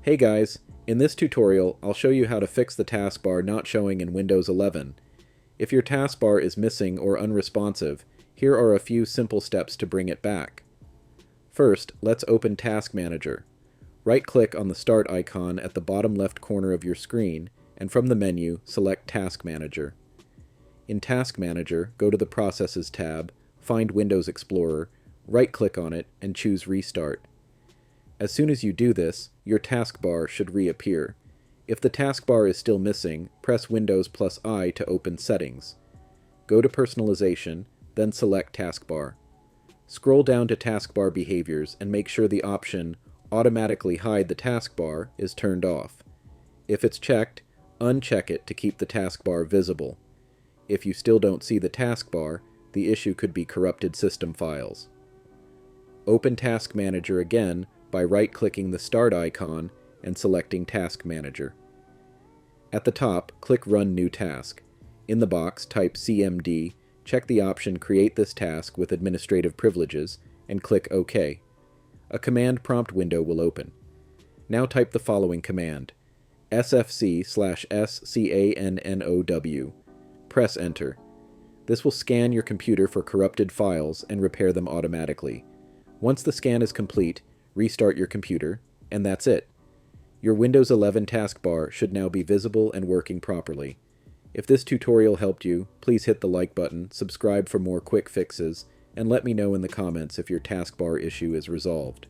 Hey guys, in this tutorial I'll show you how to fix the taskbar not showing in Windows 11. If your taskbar is missing or unresponsive, here are a few simple steps to bring it back. First, let's open Task Manager. Right-click on the Start icon at the bottom left corner of your screen, and from the menu, select Task Manager. In Task Manager, go to the Processes tab, find Windows Explorer, right-click on it, and choose Restart. As soon as you do this, your taskbar should reappear. If the taskbar is still missing, press Windows plus I to open Settings. Go to Personalization, then select Taskbar. Scroll down to Taskbar Behaviors and make sure the option Automatically Hide the Taskbar is turned off. If it's checked, uncheck it to keep the taskbar visible. If you still don't see the taskbar, the issue could be corrupted system files. Open Task Manager again by right-clicking the Start icon and selecting Task Manager. At the top, click Run New Task. In the box, type CMD, check the option Create this task with administrative privileges, and click OK. A command prompt window will open. Now type the following command: sfc/scannow. Press Enter. This will scan your computer for corrupted files and repair them automatically. Once the scan is complete, restart your computer, and that's it. Your Windows 11 taskbar should now be visible and working properly. If this tutorial helped you, please hit the like button, subscribe for more quick fixes, and let me know in the comments if your taskbar issue is resolved.